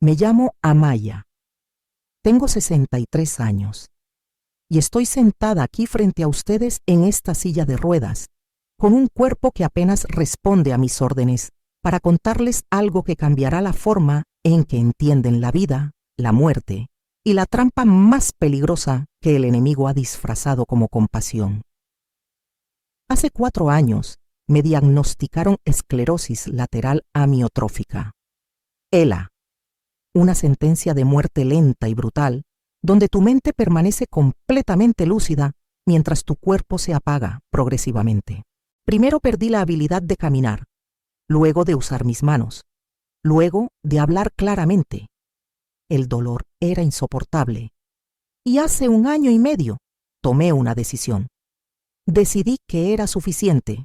Me llamo Amaya. Tengo 63 años y estoy sentada aquí frente a ustedes en esta silla de ruedas, con un cuerpo que apenas responde a mis órdenes, para contarles algo que cambiará la forma en que entienden la vida, la muerte y la trampa más peligrosa que el enemigo ha disfrazado como compasión. Hace 4 años me diagnosticaron esclerosis lateral amiotrófica, ELA, una sentencia de muerte lenta y brutal, donde tu mente permanece completamente lúcida mientras tu cuerpo se apaga progresivamente. Primero perdí la habilidad de caminar, luego de usar mis manos, luego de hablar claramente. El dolor era insoportable. Y hace 1 año y medio tomé una decisión. Decidí que era suficiente,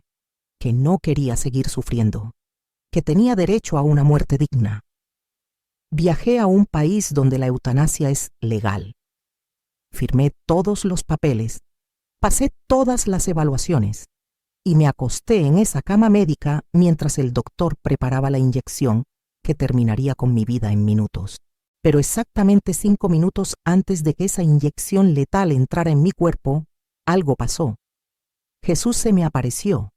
que no quería seguir sufriendo, que tenía derecho a una muerte digna. Viajé a un país donde la eutanasia es legal. Firmé todos los papeles, pasé todas las evaluaciones y me acosté en esa cama médica mientras el doctor preparaba la inyección que terminaría con mi vida en minutos. Pero exactamente 5 minutos antes de que esa inyección letal entrara en mi cuerpo, algo pasó. Jesús se me apareció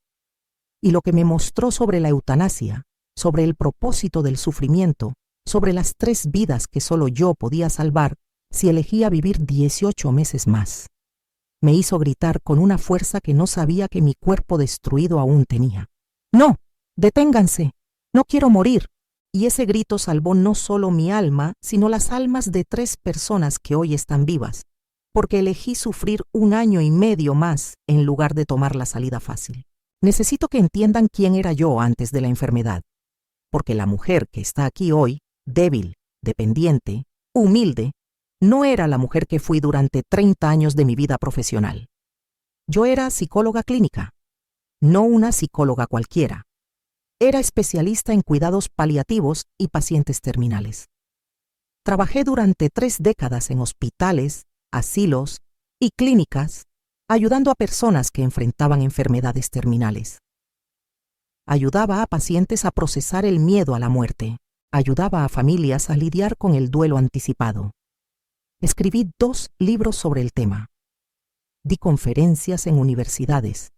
y lo que me mostró sobre la eutanasia, sobre el propósito del sufrimiento, sobre las 3 vidas que solo yo podía salvar si elegía vivir 18 meses más, me hizo gritar con una fuerza que no sabía que mi cuerpo destruido aún tenía. ¡No! ¡Deténganse! ¡No quiero morir! Y ese grito salvó no solo mi alma, sino las almas de 3 personas que hoy están vivas, porque elegí sufrir 1 año y medio más en lugar de tomar la salida fácil. Necesito que entiendan quién era yo antes de la enfermedad, porque la mujer que está aquí hoy, débil, dependiente, humilde, no era la mujer que fui durante 30 años de mi vida profesional. Yo era psicóloga clínica, no una psicóloga cualquiera. Era especialista en cuidados paliativos y pacientes terminales. Trabajé durante 3 décadas en hospitales, asilos y clínicas, ayudando a personas que enfrentaban enfermedades terminales. Ayudaba a pacientes a procesar el miedo a la muerte. Ayudaba a familias a lidiar con el duelo anticipado. Escribí 2 libros sobre el tema. Di conferencias en universidades.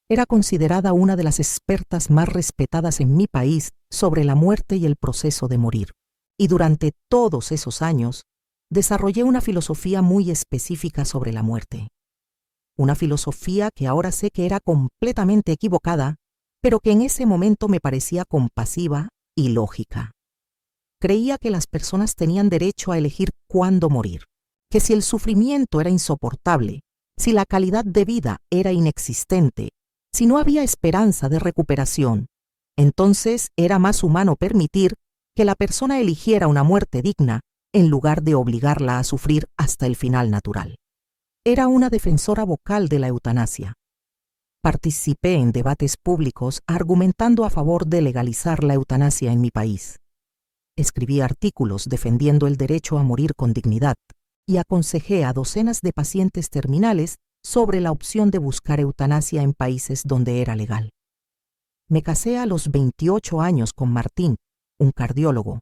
Era considerada una de las expertas más respetadas en mi país sobre la muerte y el proceso de morir. Y durante todos esos años, desarrollé una filosofía muy específica sobre la muerte. Una filosofía que ahora sé que era completamente equivocada, pero que en ese momento me parecía compasiva y lógica. Creía que las personas tenían derecho a elegir cuándo morir, que si el sufrimiento era insoportable, si la calidad de vida era inexistente, si no había esperanza de recuperación, entonces era más humano permitir que la persona eligiera una muerte digna en lugar de obligarla a sufrir hasta el final natural. Era una defensora vocal de la eutanasia. Participé en debates públicos argumentando a favor de legalizar la eutanasia en mi país. Escribí artículos defendiendo el derecho a morir con dignidad y aconsejé a docenas de pacientes terminales sobre la opción de buscar eutanasia en países donde era legal. Me casé a los 28 años con Martín, un cardiólogo.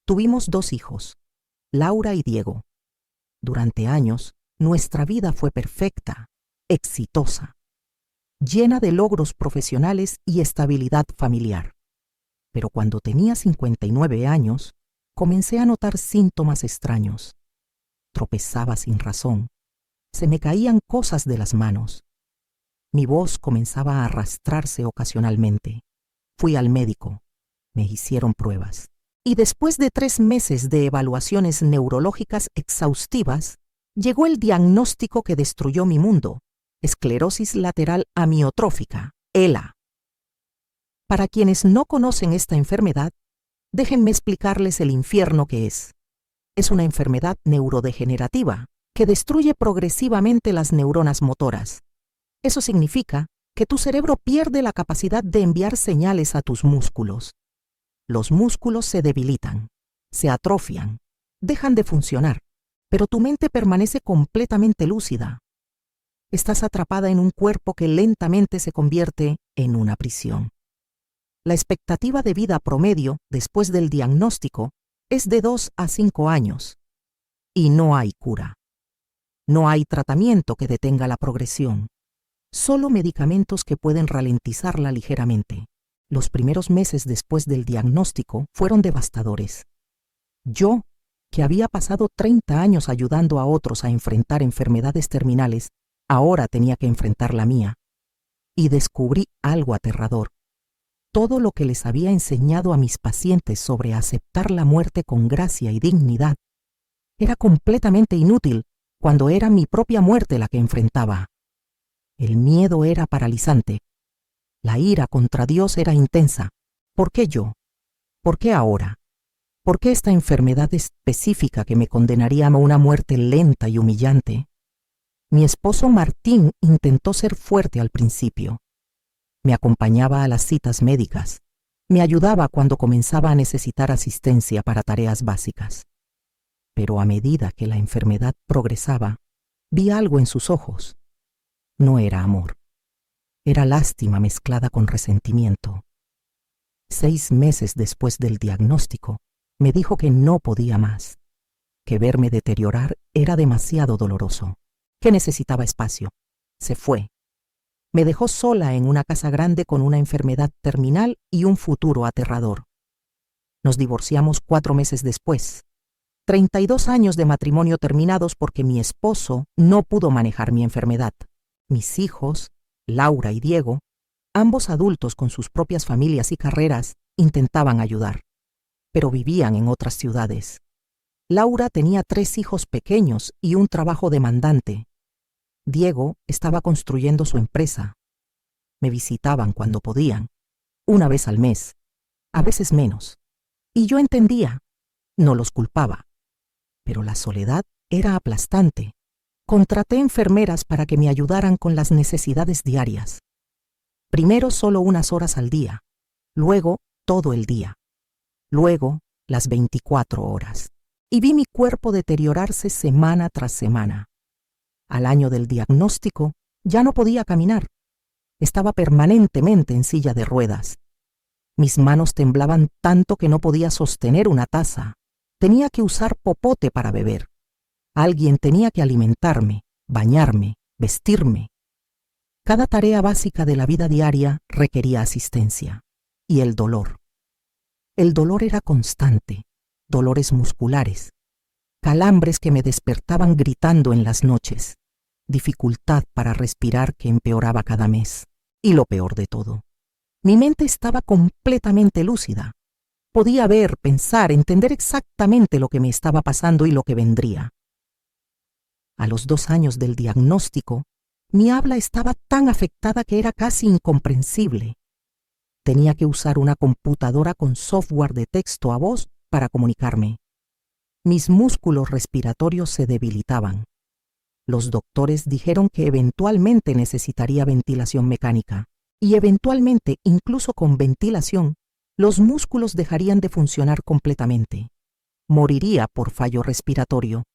Tuvimos 2 hijos, Laura y Diego. Durante años, nuestra vida fue perfecta, exitosa, llena de logros profesionales y estabilidad familiar. Pero cuando tenía 59 años, comencé a notar síntomas extraños. Tropezaba sin razón. Se me caían cosas de las manos. Mi voz comenzaba a arrastrarse ocasionalmente. Fui al médico. Me hicieron pruebas. Y después de 3 meses de evaluaciones neurológicas exhaustivas, llegó el diagnóstico que destruyó mi mundo: esclerosis lateral amiotrófica, ELA. Para quienes no conocen esta enfermedad, déjenme explicarles el infierno que es. Es una enfermedad neurodegenerativa que destruye progresivamente las neuronas motoras. Eso significa que tu cerebro pierde la capacidad de enviar señales a tus músculos. Los músculos se debilitan, se atrofian, dejan de funcionar, pero tu mente permanece completamente lúcida. Estás atrapada en un cuerpo que lentamente se convierte en una prisión. La expectativa de vida promedio después del diagnóstico es de 2 a 5 años y no hay cura. No hay tratamiento que detenga la progresión, solo medicamentos que pueden ralentizarla ligeramente. Los primeros meses después del diagnóstico fueron devastadores. Yo, que había pasado 30 años ayudando a otros a enfrentar enfermedades terminales, ahora tenía que enfrentar la mía. Y descubrí algo aterrador. Todo lo que les había enseñado a mis pacientes sobre aceptar la muerte con gracia y dignidad era completamente inútil cuando era mi propia muerte la que enfrentaba. El miedo era paralizante. La ira contra Dios era intensa. ¿Por qué yo? ¿Por qué ahora? ¿Por qué esta enfermedad específica que me condenaría a una muerte lenta y humillante? Mi esposo Martín intentó ser fuerte al principio. Me acompañaba a las citas médicas. Me ayudaba cuando comenzaba a necesitar asistencia para tareas básicas. Pero a medida que la enfermedad progresaba, vi algo en sus ojos. No era amor. Era lástima mezclada con resentimiento. 6 meses después del diagnóstico, me dijo que no podía más, que verme deteriorar era demasiado doloroso, que necesitaba espacio. Se fue. Me dejó sola en una casa grande con una enfermedad terminal y un futuro aterrador. Nos divorciamos 4 meses después. 32 años de matrimonio terminados porque mi esposo no pudo manejar mi enfermedad. Mis hijos, Laura y Diego, ambos adultos con sus propias familias y carreras, intentaban ayudar, pero vivían en otras ciudades. Laura tenía 3 hijos pequeños y un trabajo demandante. Diego estaba construyendo su empresa. Me visitaban cuando podían, una vez al mes, a veces menos. Y yo entendía, no los culpaba. Pero la soledad era aplastante. Contraté enfermeras para que me ayudaran con las necesidades diarias. Primero solo unas horas al día, luego todo el día, luego las 24 horas. Y vi mi cuerpo deteriorarse semana tras semana. Al año del diagnóstico ya no podía caminar. Estaba permanentemente en silla de ruedas. Mis manos temblaban tanto que no podía sostener una taza. Tenía que usar popote para beber. Alguien tenía que alimentarme, bañarme, vestirme. Cada tarea básica de la vida diaria requería asistencia. Y el dolor. El dolor era constante. Dolores musculares. Calambres que me despertaban gritando en las noches. Dificultad para respirar que empeoraba cada mes. Y lo peor de todo, mi mente estaba completamente lúcida. Podía ver, pensar, entender exactamente lo que me estaba pasando y lo que vendría. A los 2 años del diagnóstico, mi habla estaba tan afectada que era casi incomprensible. Tenía que usar una computadora con software de texto a voz para comunicarme. Mis músculos respiratorios se debilitaban. Los doctores dijeron que eventualmente necesitaría ventilación mecánica y eventualmente, incluso con ventilación, los músculos dejarían de funcionar completamente. Moriría por fallo respiratorio.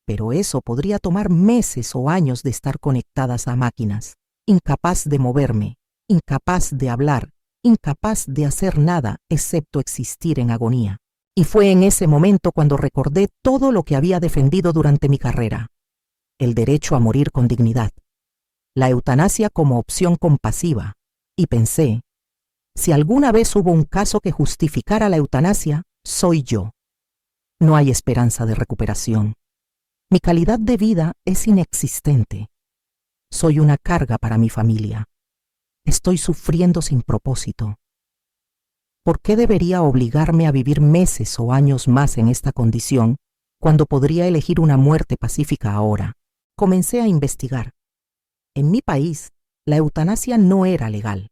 Pero eso podría tomar meses o años de estar conectadas a máquinas, incapaz de moverme, incapaz de hablar, incapaz de hacer nada excepto existir en agonía. Y fue en ese momento cuando recordé todo lo que había defendido durante mi carrera. El derecho a morir con dignidad, la eutanasia como opción compasiva, y pensé, si alguna vez hubo un caso que justificara la eutanasia, soy yo. No hay esperanza de recuperación. Mi calidad de vida es inexistente. Soy una carga para mi familia. Estoy sufriendo sin propósito. ¿Por qué debería obligarme a vivir meses o años más en esta condición cuando podría elegir una muerte pacífica ahora? Comencé a investigar. En mi país, la eutanasia no era legal,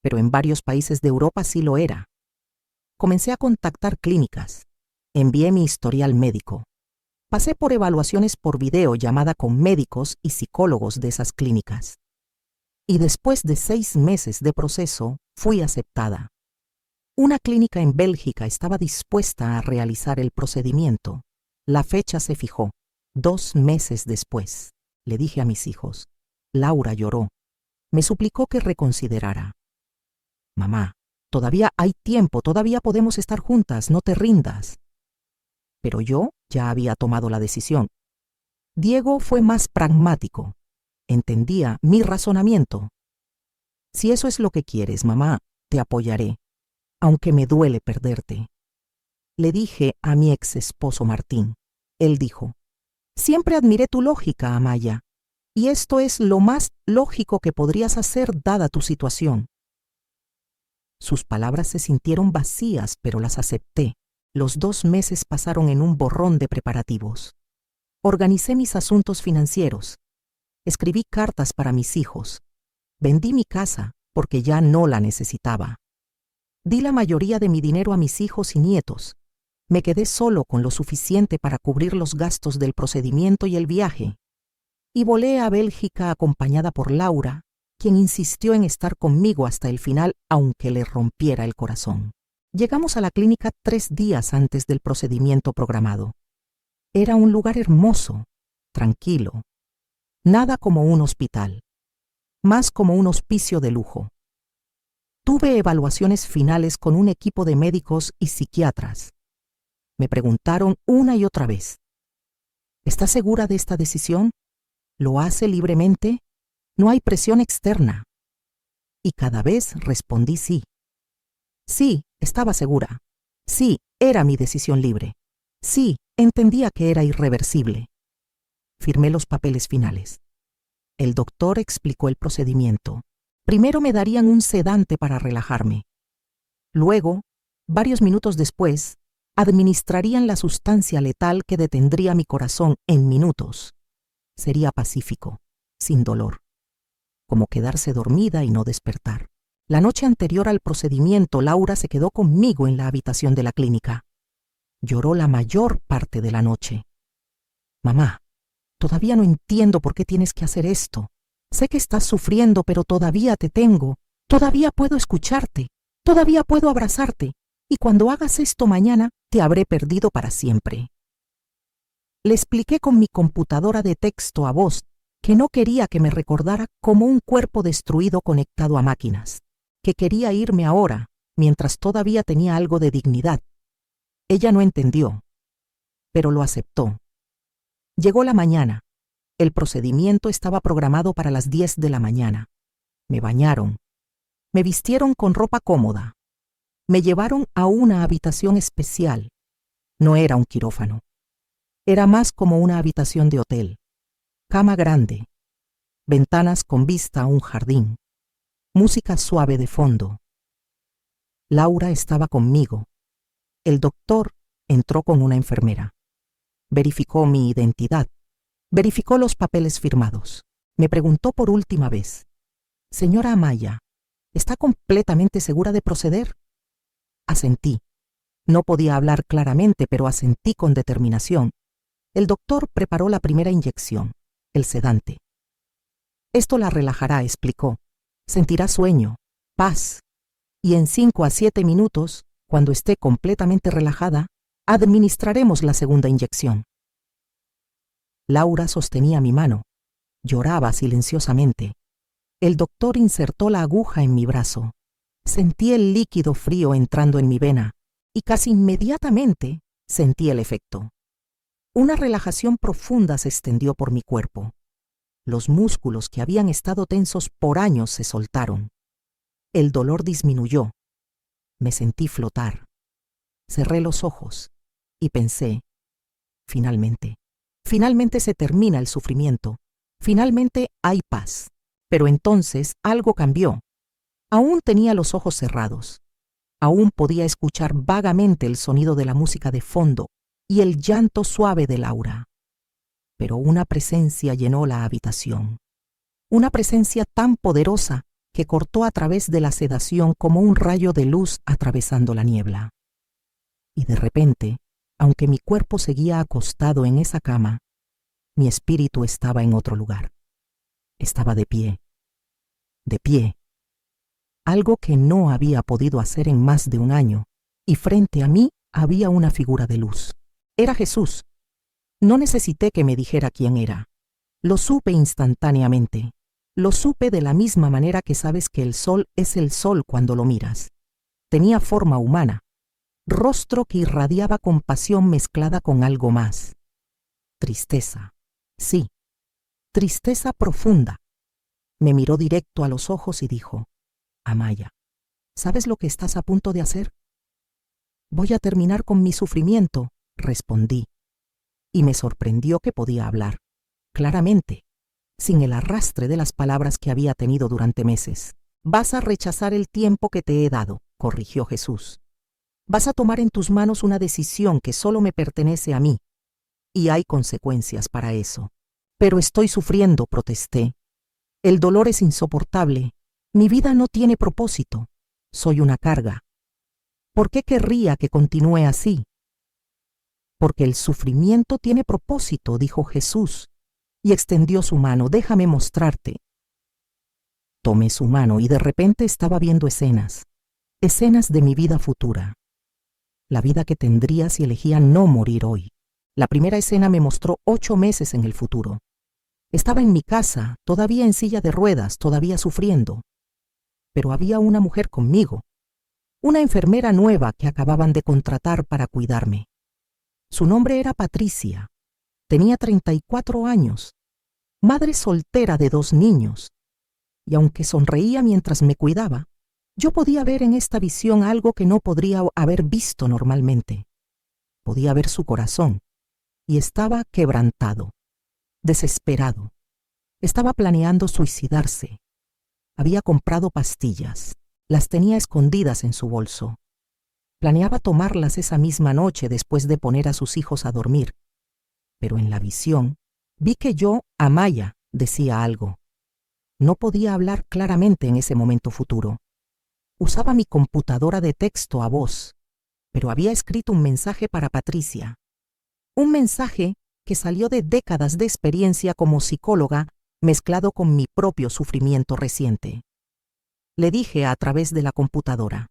pero en varios países de Europa sí lo era. Comencé a contactar clínicas. Envié mi historial médico. Pasé por evaluaciones por video llamada con médicos y psicólogos de esas clínicas. Y después de 6 meses de proceso, fui aceptada. Una clínica en Bélgica estaba dispuesta a realizar el procedimiento. La fecha se fijó. 2 meses después, le dije a mis hijos. Laura lloró. Me suplicó que reconsiderara. Mamá, todavía hay tiempo, todavía podemos estar juntas, no te rindas. pero yo ya había tomado la decisión. Diego fue más pragmático. Entendía mi razonamiento. Si eso es lo que quieres, mamá, te apoyaré, aunque me duele perderte. Le dije a mi ex esposo Martín. Él dijo: siempre admiré tu lógica, Amaya, y esto es lo más lógico que podrías hacer dada tu situación. Sus palabras se sintieron vacías, pero las acepté. Los 2 meses pasaron en un borrón de preparativos. Organicé mis asuntos financieros. Escribí cartas para mis hijos. Vendí mi casa porque ya no la necesitaba. Di la mayoría de mi dinero a mis hijos y nietos. Me quedé solo con lo suficiente para cubrir los gastos del procedimiento y el viaje. Y volé a Bélgica acompañada por Laura, quien insistió en estar conmigo hasta el final aunque le rompiera el corazón. Llegamos a la clínica 3 días antes del procedimiento programado. Era un lugar hermoso, tranquilo. Nada como un hospital, más como un hospicio de lujo. Tuve evaluaciones finales con un equipo de médicos y psiquiatras. Me preguntaron una y otra vez: ¿estás segura de esta decisión? ¿Lo hace libremente? No hay presión externa. Y cada vez respondí sí. Sí, estaba segura. Sí, era mi decisión libre. Sí, entendía que era irreversible. Firmé los papeles finales. El doctor explicó el procedimiento. Primero me darían un sedante para relajarme. Luego, varios minutos después, administrarían la sustancia letal que detendría mi corazón en minutos. Sería pacífico, sin dolor, como quedarse dormida y no despertar. La noche anterior al procedimiento, Laura se quedó conmigo en la habitación de la clínica. Lloró la mayor parte de la noche. Mamá, todavía no entiendo por qué tienes que hacer esto. Sé que estás sufriendo, pero todavía te tengo. Todavía puedo escucharte. Todavía puedo abrazarte. Y cuando hagas esto mañana, te habré perdido para siempre. Le expliqué con mi computadora de texto a voz que no quería que me recordara como un cuerpo destruido conectado a máquinas, que quería irme ahora, mientras todavía tenía algo de dignidad. Ella no entendió, pero lo aceptó. Llegó la mañana. El procedimiento estaba programado para las 10 de la mañana. Me bañaron. Me vistieron con ropa cómoda. Me llevaron a una habitación especial. No era un quirófano. Era más como una habitación de hotel. Cama grande. Ventanas con vista a un jardín. Música suave de fondo. Laura estaba conmigo. El doctor entró con una enfermera. Verificó mi identidad. Verificó los papeles firmados. Me preguntó por última vez: «Señora Amaya, ¿está completamente segura de proceder?» Asentí. No podía hablar claramente, pero asentí con determinación. El doctor preparó la primera inyección, el sedante. «Esto la relajará», explicó. «Sentirá sueño, paz, y en 5 a 7 minutos, cuando esté completamente relajada, administraremos la segunda inyección». Laura sostenía mi mano. Lloraba silenciosamente. El doctor insertó la aguja en mi brazo. Sentí el líquido frío entrando en mi vena y casi inmediatamente sentí el efecto. Una relajación profunda se extendió por mi cuerpo. Los músculos que habían estado tensos por años se soltaron. El dolor disminuyó. Me sentí flotar. Cerré los ojos y pensé: finalmente se termina el sufrimiento. Finalmente hay paz. Pero entonces algo cambió. Aún tenía los ojos cerrados. Aún podía escuchar vagamente el sonido de la música de fondo y el llanto suave de Laura. Pero una presencia llenó la habitación. Una presencia tan poderosa que cortó a través de la sedación como un rayo de luz atravesando la niebla. Y de repente, aunque mi cuerpo seguía acostado en esa cama, mi espíritu estaba en otro lugar. Estaba de pie. De pie. Algo que no había podido hacer en más de un año, y frente a mí había una figura de luz. Era Jesús. No necesité que me dijera quién era. Lo supe instantáneamente. Lo supe de la misma manera que sabes que el sol es el sol cuando lo miras. Tenía forma humana. rostro que irradiaba compasión mezclada con algo más. Tristeza. Sí, tristeza profunda. Me miró directo a los ojos y dijo: Amaya, ¿sabes lo que estás a punto de hacer? Voy a terminar con mi sufrimiento, respondí, y me sorprendió que podía hablar, claramente, sin el arrastre de las palabras que había tenido durante meses. Vas a rechazar el tiempo que te he dado, corrigió Jesús. Vas a tomar en tus manos una decisión que solo me pertenece a mí, y hay consecuencias para eso. Pero estoy sufriendo, protesté. El dolor es insoportable. Mi vida no tiene propósito. Soy una carga. ¿Por qué querría que continúe así? Porque el sufrimiento tiene propósito, dijo Jesús, y extendió su mano. Déjame mostrarte. Tomé su mano y de repente estaba viendo escenas de mi vida futura. La vida que tendría si elegía no morir hoy. La primera escena me mostró 8 meses en el futuro. Estaba en mi casa, todavía en silla de ruedas, todavía sufriendo. Pero había una mujer conmigo, una enfermera nueva que acababan de contratar para cuidarme. Su nombre era Patricia. Tenía 34 años, madre soltera de 2 niños. Y aunque sonreía mientras me cuidaba, yo podía ver en esta visión algo que no podría haber visto normalmente. Podía ver su corazón, y estaba quebrantado, desesperado. Estaba planeando suicidarse. Había comprado pastillas, las tenía escondidas en su bolso. Planeaba tomarlas esa misma noche después de poner a sus hijos a dormir. Pero en la visión, vi que yo, Amaya, decía algo. No podía hablar claramente en ese momento futuro. Usaba mi computadora de texto a voz, pero había escrito un mensaje para Patricia. Un mensaje que salió de décadas de experiencia como psicóloga mezclado con mi propio sufrimiento reciente. Le dije a través de la computadora: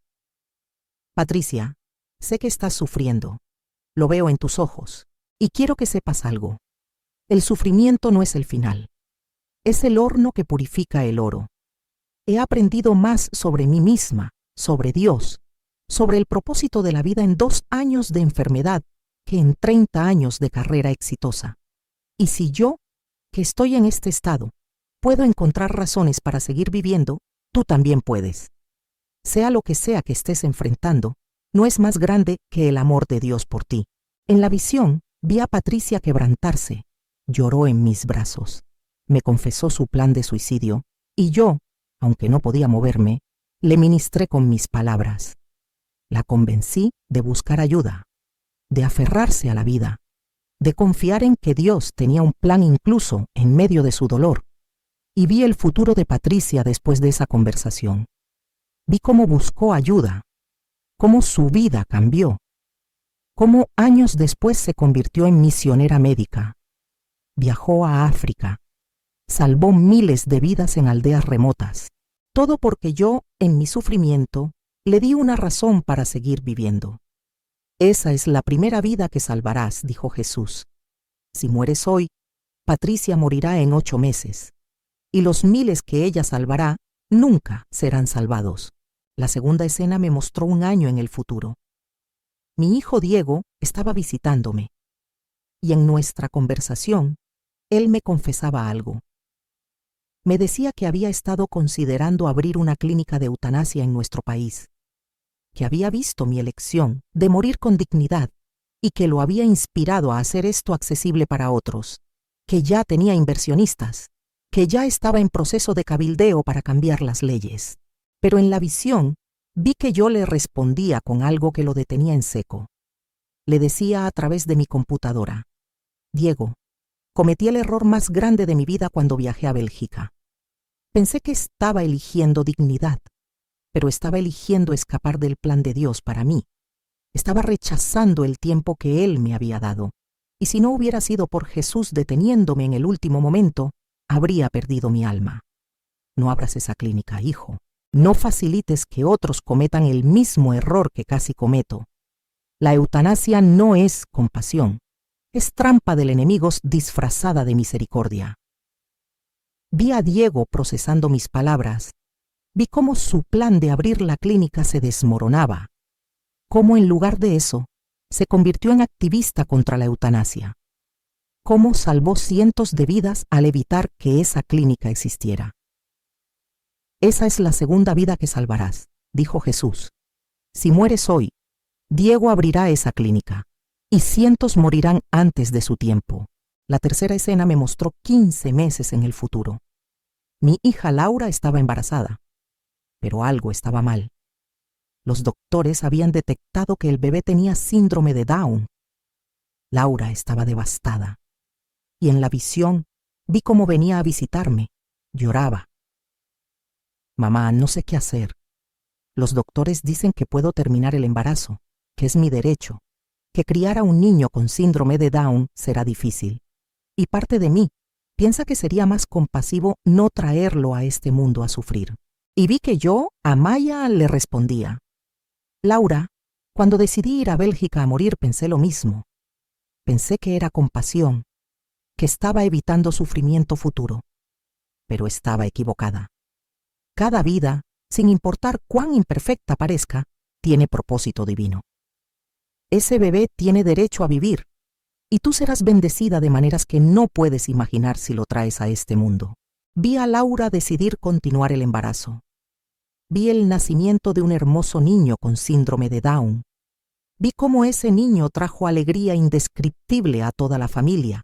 Patricia, sé que estás sufriendo. Lo veo en tus ojos. Y quiero que sepas algo. El sufrimiento no es el final. Es el horno que purifica el oro. He aprendido más sobre mí misma, sobre Dios, sobre el propósito de la vida en 2 años de enfermedad que en 30 años de carrera exitosa. Y si yo, que estoy en este estado, puedo encontrar razones para seguir viviendo, tú también puedes. Sea lo que sea que estés enfrentando, no es más grande que el amor de Dios por ti. En la visión, vi a Patricia quebrantarse. Lloró en mis brazos. Me confesó su plan de suicidio, y yo, aunque no podía moverme, le ministré con mis palabras. La convencí de buscar ayuda, de aferrarse a la vida, de confiar en que Dios tenía un plan incluso en medio de su dolor. Y vi el futuro de Patricia después de esa conversación. Vi cómo buscó ayuda, cómo su vida cambió, cómo años después se convirtió en misionera médica. Viajó a África, salvó miles de vidas en aldeas remotas. Todo porque yo, en mi sufrimiento, le di una razón para seguir viviendo. Esa es la primera vida que salvarás, dijo Jesús. Si mueres hoy, Patricia morirá en 8 meses, y los miles que ella salvará nunca serán salvados. La segunda escena me mostró 1 año en el futuro. Mi hijo Diego estaba visitándome, y en nuestra conversación, él me confesaba algo. Me decía que había estado considerando abrir una clínica de eutanasia en nuestro país, que había visto mi elección de morir con dignidad y que lo había inspirado a hacer esto accesible para otros, que ya tenía inversionistas, que ya estaba en proceso de cabildeo para cambiar las leyes. Pero en la visión vi que yo le respondía con algo que lo detenía en seco. Le decía a través de mi computadora: Diego, cometí el error más grande de mi vida cuando viajé a Bélgica. Pensé que estaba eligiendo dignidad, pero estaba eligiendo escapar del plan de Dios para mí. Estaba rechazando el tiempo que Él me había dado. Y si no hubiera sido por Jesús deteniéndome en el último momento, habría perdido mi alma. No abras esa clínica, hijo. No facilites que otros cometan el mismo error que casi cometo. La eutanasia no es compasión. Es trampa del enemigo disfrazada de misericordia. Vi a Diego procesando mis palabras. Vi cómo su plan de abrir la clínica se desmoronaba. cómo en lugar de eso, se convirtió en activista contra la eutanasia. Cómo salvó cientos de vidas al evitar que esa clínica existiera. Esa es la segunda vida que salvarás, dijo Jesús. Si mueres hoy, Diego abrirá esa clínica, y cientos morirán antes de su tiempo. La tercera escena me mostró 15 meses en el futuro. Mi hija Laura estaba embarazada, pero algo estaba mal. Los doctores habían detectado que el bebé tenía síndrome de Down. Laura estaba devastada, y en la visión vi cómo venía a visitarme. Lloraba. Mamá, no sé qué hacer. Los doctores dicen que puedo terminar el embarazo, que es mi derecho, que criar a un niño con síndrome de Down será difícil. Y parte de mí piensa que sería más compasivo no traerlo a este mundo a sufrir. Y vi que yo, a Maya, le respondía. Laura, cuando decidí ir a Bélgica a morir pensé lo mismo. Pensé que era compasión, que estaba evitando sufrimiento futuro. Pero estaba equivocada. Cada vida, sin importar cuán imperfecta parezca, tiene propósito divino. Ese bebé tiene derecho a vivir, y tú serás bendecida de maneras que no puedes imaginar si lo traes a este mundo. Vi a Laura decidir continuar el embarazo. Vi el nacimiento de un hermoso niño con síndrome de Down. Vi cómo ese niño trajo alegría indescriptible a toda la familia.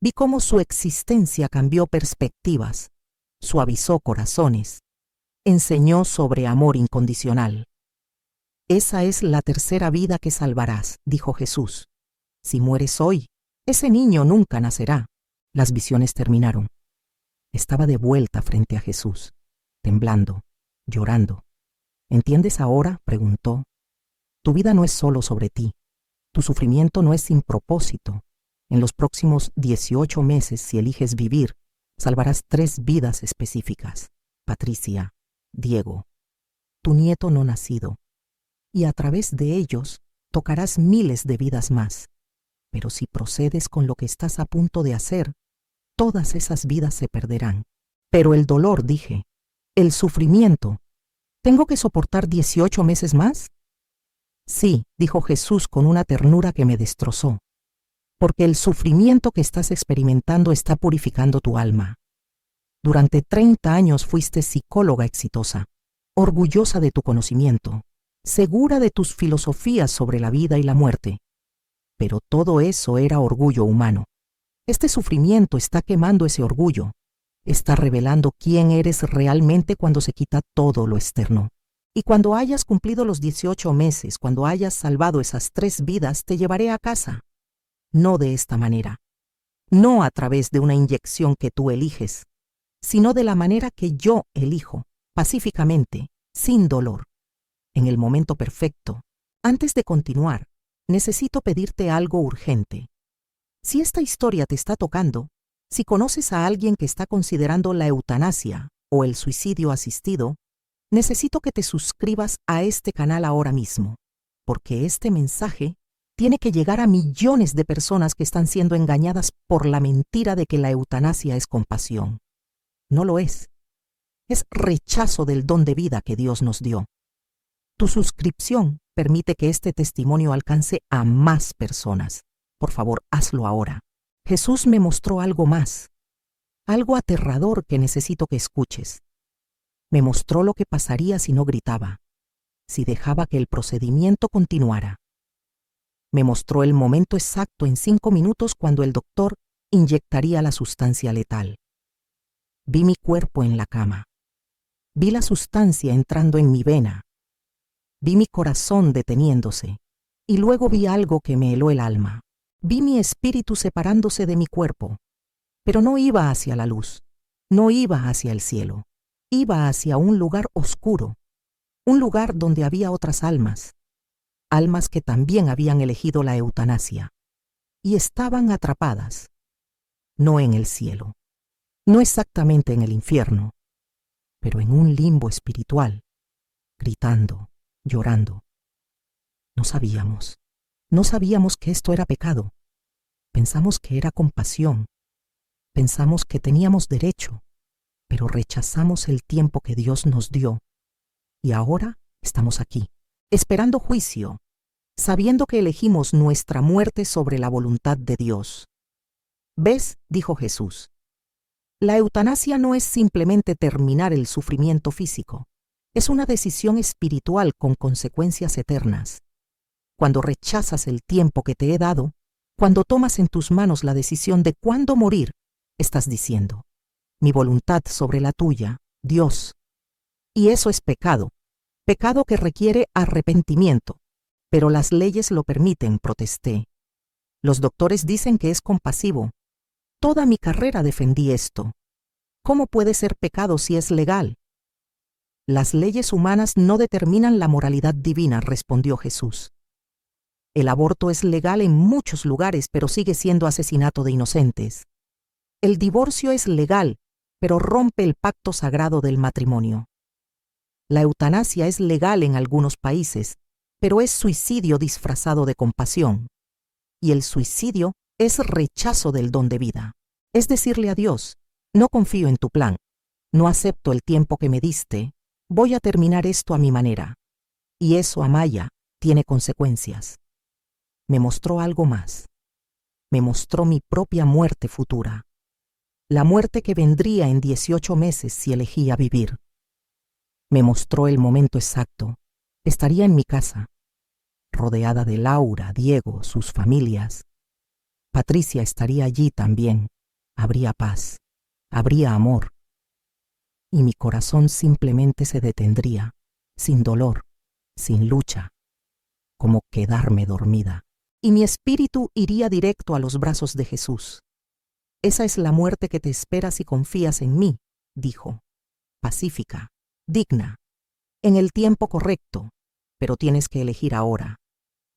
Vi cómo su existencia cambió perspectivas, suavizó corazones, enseñó sobre amor incondicional. Esa es la tercera vida que salvarás, dijo Jesús. Si mueres hoy, ese niño nunca nacerá. Las visiones terminaron. Estaba de vuelta frente a Jesús, temblando, llorando. ¿Entiendes ahora?, preguntó. Tu vida no es solo sobre ti. Tu sufrimiento no es sin propósito. En los próximos 18 meses, si eliges vivir, salvarás 3 vidas específicas. Patricia, Diego, tu nieto no nacido. Y a través de ellos tocarás miles de vidas más. Pero si procedes con lo que estás a punto de hacer, todas esas vidas se perderán. Pero el dolor, dije, el sufrimiento, ¿tengo que soportar 18 meses más? Sí, dijo Jesús con una ternura que me destrozó, porque el sufrimiento que estás experimentando está purificando tu alma. Durante 30 años fuiste psicóloga exitosa, orgullosa de tu conocimiento, segura de tus filosofías sobre la vida y la muerte. Pero todo eso era orgullo humano. Este sufrimiento está quemando ese orgullo. Está revelando quién eres realmente cuando se quita todo lo externo. Y cuando hayas cumplido los 18 meses, cuando hayas salvado esas 3 vidas, te llevaré a casa. No de esta manera. No a través de una inyección que tú eliges, sino de la manera que yo elijo, pacíficamente, sin dolor. En el momento perfecto. Antes de continuar, necesito pedirte algo urgente. Si esta historia te está tocando, si conoces a alguien que está considerando la eutanasia o el suicidio asistido, necesito que te suscribas a este canal ahora mismo, porque este mensaje tiene que llegar a millones de personas que están siendo engañadas por la mentira de que la eutanasia es compasión. No lo es. Es rechazo del don de vida que Dios nos dio. Tu suscripción permite que este testimonio alcance a más personas. Por favor, hazlo ahora. Jesús me mostró algo más, algo aterrador que necesito que escuches. Me mostró lo que pasaría si no gritaba, si dejaba que el procedimiento continuara. Me mostró el momento exacto en 5 minutos cuando el doctor inyectaría la sustancia letal. Vi mi cuerpo en la cama. Vi la sustancia entrando en mi vena. Vi mi corazón deteniéndose. Y luego vi algo que me heló el alma. Vi mi espíritu separándose de mi cuerpo. Pero no iba hacia la luz. No iba hacia el cielo. Iba hacia un lugar oscuro. Un lugar donde había otras almas. Almas que también habían elegido la eutanasia. Y estaban atrapadas. No en el cielo. No exactamente en el infierno, pero en un limbo espiritual, gritando, llorando. No sabíamos que esto era pecado. Pensamos que era compasión. Pensamos que teníamos derecho, pero rechazamos el tiempo que Dios nos dio. Y ahora estamos aquí, esperando juicio, sabiendo que elegimos nuestra muerte sobre la voluntad de Dios. ¿Ves?, dijo Jesús. La eutanasia no es simplemente terminar el sufrimiento físico, es una decisión espiritual con consecuencias eternas. Cuando rechazas el tiempo que te he dado, cuando tomas en tus manos la decisión de cuándo morir, estás diciendo, mi voluntad sobre la tuya, Dios. Y eso es pecado, pecado que requiere arrepentimiento. Pero las leyes lo permiten, protesté. Los doctores dicen que es compasivo. Toda mi carrera defendí esto. ¿Cómo puede ser pecado si es legal? Las leyes humanas no determinan la moralidad divina, respondió Jesús. El aborto es legal en muchos lugares, pero sigue siendo asesinato de inocentes. El divorcio es legal, pero rompe el pacto sagrado del matrimonio. La eutanasia es legal en algunos países, pero es suicidio disfrazado de compasión. Y el suicidio es rechazo del don de vida. Es decirle a Dios, no confío en tu plan, no acepto el tiempo que me diste, voy a terminar esto a mi manera. Y eso, Amaya, tiene consecuencias. Me mostró algo más. Me mostró mi propia muerte futura. La muerte que vendría en 18 meses si elegía vivir. Me mostró el momento exacto. Estaría en mi casa, rodeada de Laura, Diego, sus familias. Patricia estaría allí también. Habría paz, habría amor. Y mi corazón simplemente se detendría, sin dolor, sin lucha, como quedarme dormida. Y mi espíritu iría directo a los brazos de Jesús. Esa es la muerte que te espera si confías en mí, dijo. Pacífica, digna, en el tiempo correcto, pero tienes que elegir ahora.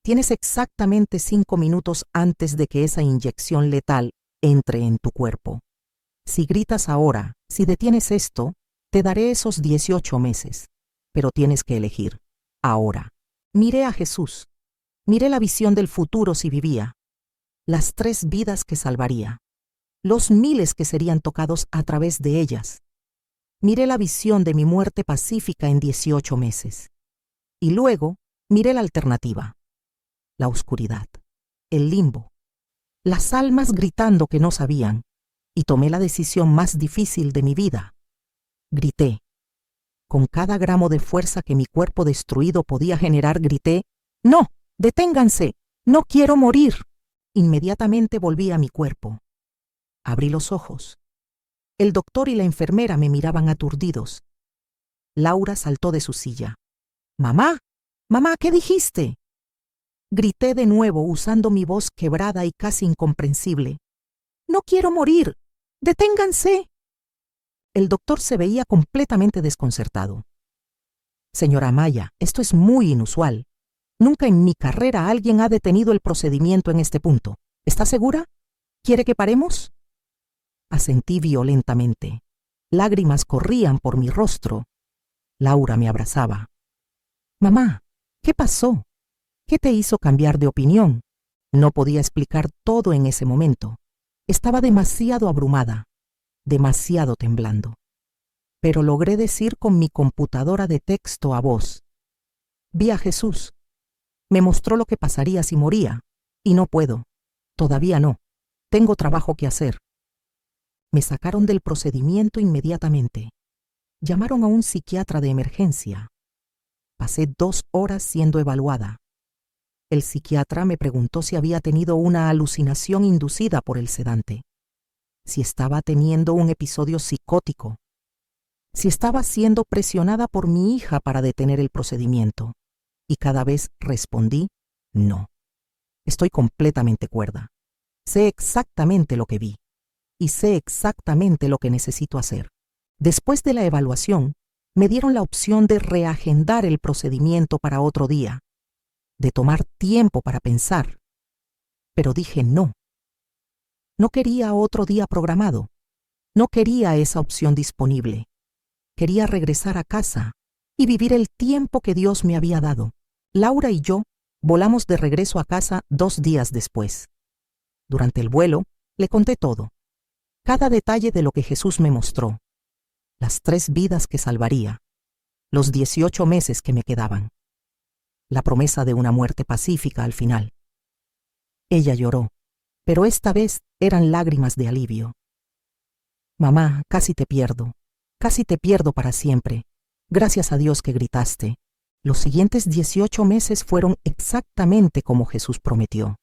Tienes exactamente 5 minutos antes de que esa inyección letal entre en tu cuerpo. Si gritas ahora, si detienes esto, te daré esos 18 meses, pero tienes que elegir ahora. Miré a Jesús. Miré la visión del futuro si vivía, las 3 vidas que salvaría, los miles que serían tocados a través de ellas. Miré la visión de mi muerte pacífica en 18 meses. Y luego miré la alternativa, la oscuridad, el limbo, las almas gritando que no sabían, y tomé la decisión más difícil de mi vida. Grité. Con cada gramo de fuerza que mi cuerpo destruido podía generar, grité, ¡no! ¡Deténganse! ¡No quiero morir! Inmediatamente volví a mi cuerpo. Abrí los ojos. El doctor y la enfermera me miraban aturdidos. Laura saltó de su silla. ¡Mamá! ¡Mamá! ¿Qué dijiste? Grité de nuevo usando mi voz quebrada y casi incomprensible. ¡No quiero morir! ¡Deténganse! El doctor se veía completamente desconcertado. Señora Amaya, esto es muy inusual. Nunca en mi carrera alguien ha detenido el procedimiento en este punto. ¿Está segura? ¿Quiere que paremos? Asentí violentamente. Lágrimas corrían por mi rostro. Laura me abrazaba. Mamá, ¿qué pasó? ¿Qué te hizo cambiar de opinión? No podía explicar todo en ese momento. Estaba demasiado abrumada, demasiado temblando. Pero logré decir con mi computadora de texto a voz. Vi a Jesús. Me mostró lo que pasaría si moría, y no puedo. Todavía no. Tengo trabajo que hacer. Me sacaron del procedimiento inmediatamente. Llamaron a un psiquiatra de emergencia. Pasé 2 horas siendo evaluada. El psiquiatra me preguntó si había tenido una alucinación inducida por el sedante, si estaba teniendo un episodio psicótico, si estaba siendo presionada por mi hija para detener el procedimiento. Y cada vez respondí, no. Estoy completamente cuerda. Sé exactamente lo que vi. Y sé exactamente lo que necesito hacer. Después de la evaluación, me dieron la opción de reagendar el procedimiento para otro día, de tomar tiempo para pensar. Pero dije no. No quería otro día programado. No quería esa opción disponible. Quería regresar a casa y vivir el tiempo que Dios me había dado. Laura y yo volamos de regreso a casa 2 días después. Durante el vuelo, le conté todo. Cada detalle de lo que Jesús me mostró. Las 3 vidas que salvaría. Los 18 meses que me quedaban. la promesa de una muerte pacífica al final. Ella lloró, pero esta vez eran lágrimas de alivio. Mamá, casi te pierdo para siempre. Gracias a Dios que gritaste. Los siguientes 18 meses fueron exactamente como Jesús prometió.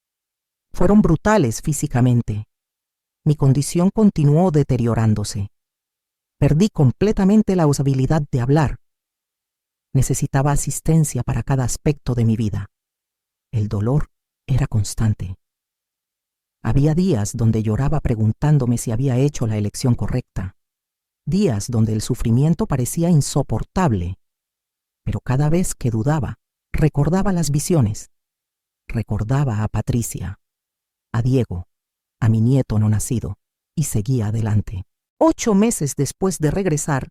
Fueron brutales físicamente. Mi condición continuó deteriorándose. Perdí completamente la habilidad de hablar. Necesitaba asistencia para cada aspecto de mi vida. El dolor era constante. Había días donde lloraba preguntándome si había hecho la elección correcta. Días donde el sufrimiento parecía insoportable. Pero cada vez que dudaba, recordaba las visiones. Recordaba a Patricia, a Diego, a mi nieto no nacido, y seguía adelante. 8 meses después de regresar,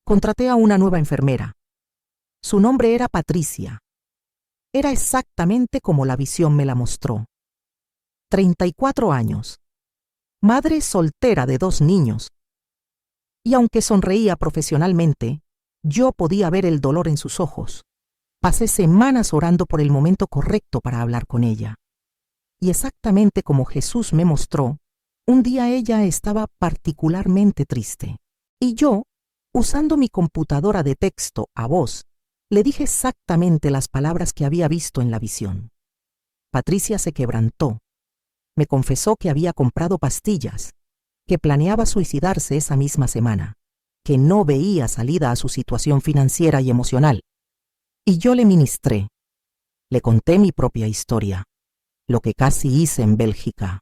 contraté a una nueva enfermera. Su nombre era Patricia. Era exactamente como la visión me la mostró. 34 años. Madre soltera de 2 niños. Y aunque sonreía profesionalmente, yo podía ver el dolor en sus ojos. Pasé semanas orando por el momento correcto para hablar con ella. Y exactamente como Jesús me mostró, un día ella estaba particularmente triste. Y yo, usando mi computadora de texto a voz, le dije exactamente las palabras que había visto en la visión. Patricia se quebrantó. Me confesó que había comprado pastillas, que planeaba suicidarse esa misma semana, que no veía salida a su situación financiera y emocional. Y yo le ministré. Le conté mi propia historia, lo que casi hice en Bélgica,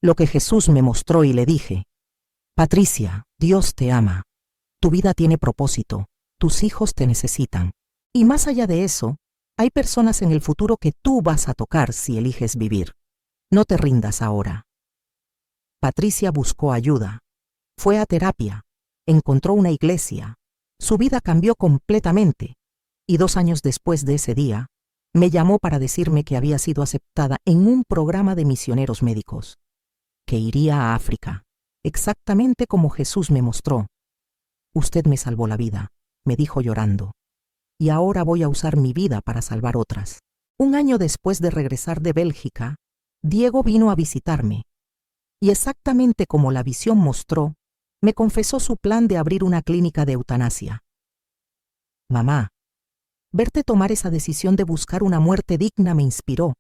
lo que Jesús me mostró y le dije: Patricia, Dios te ama, tu vida tiene propósito, tus hijos te necesitan. Y más allá de eso, hay personas en el futuro que tú vas a tocar si eliges vivir. No te rindas ahora. Patricia buscó ayuda, fue a terapia, encontró una iglesia, su vida cambió completamente, y 2 años después de ese día, me llamó para decirme que había sido aceptada en un programa de misioneros médicos, que iría a África, exactamente como Jesús me mostró. Usted me salvó la vida, me dijo llorando, y ahora voy a usar mi vida para salvar otras. 1 año después de regresar de Bélgica, Diego vino a visitarme, y exactamente como la visión mostró, me confesó su plan de abrir una clínica de eutanasia. Mamá, verte tomar esa decisión de buscar una muerte digna me inspiró.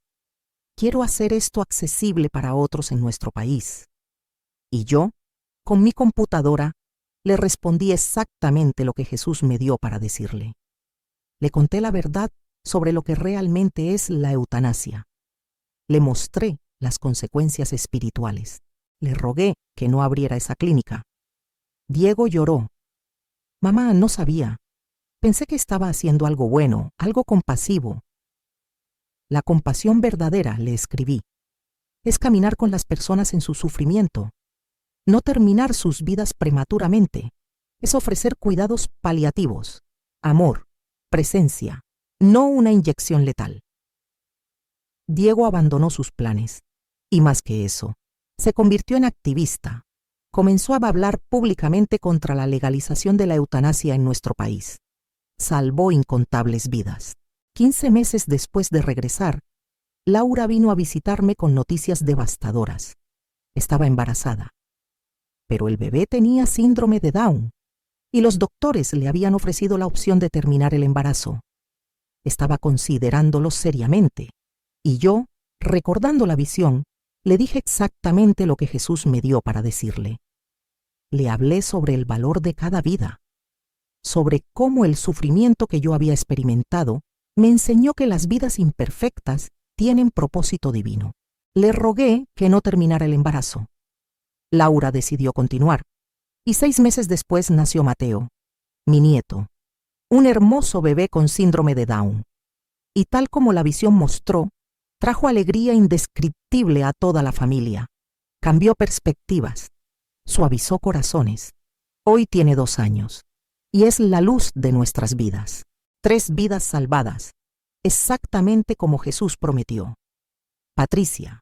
Quiero hacer esto accesible para otros en nuestro país. Y yo, con mi computadora, le respondí exactamente lo que Jesús me dio para decirle. Le conté la verdad sobre lo que realmente es la eutanasia. Le mostré las consecuencias espirituales. Le rogué que no abriera esa clínica. Diego lloró. Mamá, no sabía. Pensé que estaba haciendo algo bueno, algo compasivo. La compasión verdadera, le escribí, es caminar con las personas en su sufrimiento, no terminar sus vidas prematuramente, es ofrecer cuidados paliativos, amor, presencia, no una inyección letal. Diego abandonó sus planes, y más que eso, se convirtió en activista. Comenzó a hablar públicamente contra la legalización de la eutanasia en nuestro país. Salvó incontables vidas. 15 meses después de regresar, Laura vino a visitarme con noticias devastadoras. Estaba embarazada. Pero el bebé tenía síndrome de Down, y los doctores le habían ofrecido la opción de terminar el embarazo. Estaba considerándolo seriamente, y yo, recordando la visión, le dije exactamente lo que Jesús me dio para decirle. Le hablé sobre el valor de cada vida, sobre cómo el sufrimiento que yo había experimentado me enseñó que las vidas imperfectas tienen propósito divino. Le rogué que no terminara el embarazo. Laura decidió continuar, y 6 meses después nació Mateo, mi nieto, un hermoso bebé con síndrome de Down. Y tal como la visión mostró, trajo alegría indescriptible a toda la familia. Cambió perspectivas, suavizó corazones. Hoy tiene 2 años, y es la luz de nuestras vidas. 3 vidas salvadas, exactamente como Jesús prometió. Patricia,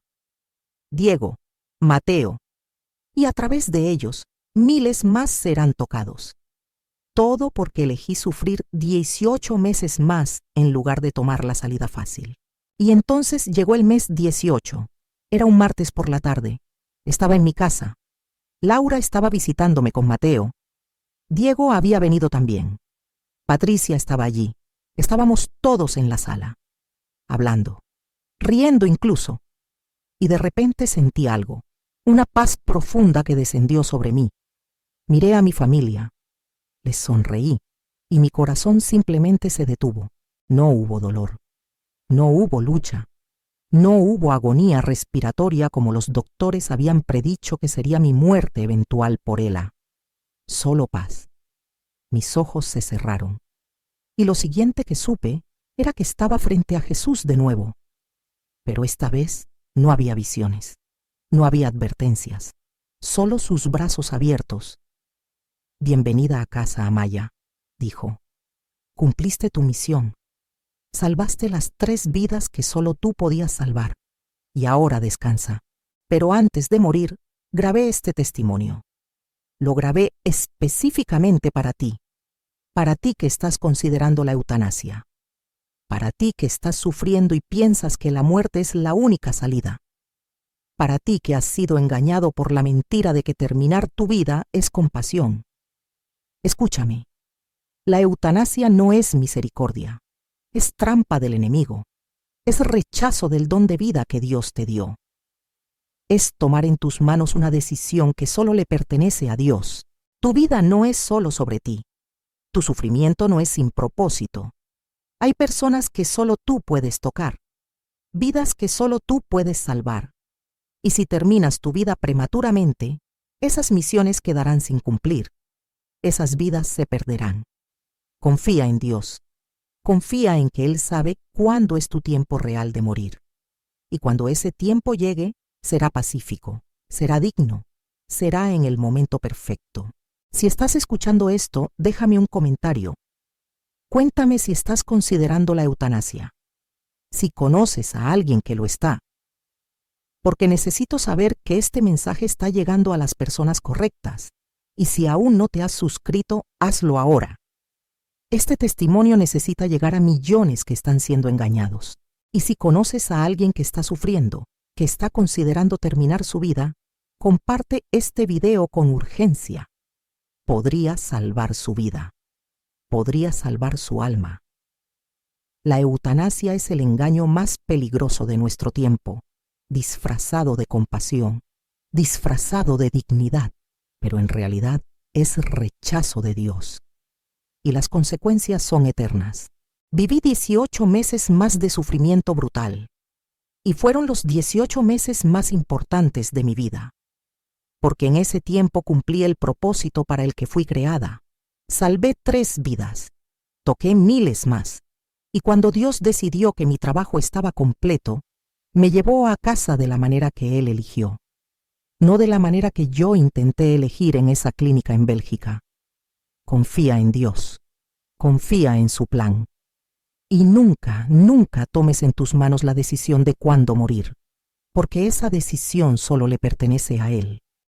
Diego, Mateo, y a través de ellos, miles más serán tocados. todo porque elegí sufrir 18 meses más en lugar de tomar la salida fácil. Y entonces llegó el mes 18. Era un martes por la tarde. Estaba en mi casa. Laura estaba visitándome con Mateo. Diego había venido también. Patricia estaba allí. Estábamos todos en la sala, hablando, riendo incluso. Y de repente sentí algo, una paz profunda que descendió sobre mí. Miré a mi familia. Les sonreí y mi corazón simplemente se detuvo. No hubo dolor. No hubo lucha. No hubo agonía respiratoria como los doctores habían predicho que sería mi muerte eventual por ELA. Solo paz. Mis ojos se cerraron. Y lo siguiente que supe era que estaba frente a Jesús de nuevo. Pero esta vez no había visiones. No había advertencias. Solo sus brazos abiertos. Bienvenida a casa, Amaya, dijo. Cumpliste tu misión. Salvaste las 3 vidas que solo tú podías salvar. Y ahora descansa. Pero antes de morir, grabé este testimonio. Lo grabé específicamente para ti. Para ti que estás considerando la eutanasia. Para ti que estás sufriendo y piensas que la muerte es la única salida. Para ti que has sido engañado por la mentira de que terminar tu vida es compasión. Escúchame. La eutanasia no es misericordia. Es trampa del enemigo. Es rechazo del don de vida que Dios te dio. Es tomar en tus manos una decisión que solo le pertenece a Dios. Tu vida no es solo sobre ti. Tu sufrimiento no es sin propósito. Hay personas que solo tú puedes tocar. Vidas que solo tú puedes salvar. Y si terminas tu vida prematuramente, esas misiones quedarán sin cumplir. Esas vidas se perderán. Confía en Dios. Confía en que Él sabe cuándo es tu tiempo real de morir. Y cuando ese tiempo llegue, será pacífico, será digno, será en el momento perfecto. Si estás escuchando esto, déjame un comentario. Cuéntame si estás considerando la eutanasia. Si conoces a alguien que lo está. Porque necesito saber que este mensaje está llegando a las personas correctas. Y si aún no te has suscrito, hazlo ahora. Este testimonio necesita llegar a millones que están siendo engañados. Y si conoces a alguien que está sufriendo, que está considerando terminar su vida, comparte este video con urgencia. Podría salvar su vida. Podría salvar su alma. La eutanasia es el engaño más peligroso de nuestro tiempo, disfrazado de compasión, disfrazado de dignidad, pero en realidad es rechazo de Dios. Y las consecuencias son eternas. Viví 18 meses más de sufrimiento brutal, y fueron los 18 meses más importantes de mi vida, porque en ese tiempo cumplí el propósito para el que fui creada. Salvé 3 vidas, toqué miles más, y cuando Dios decidió que mi trabajo estaba completo, me llevó a casa de la manera que Él eligió, no de la manera que yo intenté elegir en esa clínica en Bélgica. Confía en Dios, confía en su plan, y nunca, nunca tomes en tus manos la decisión de cuándo morir, porque esa decisión solo le pertenece a Él.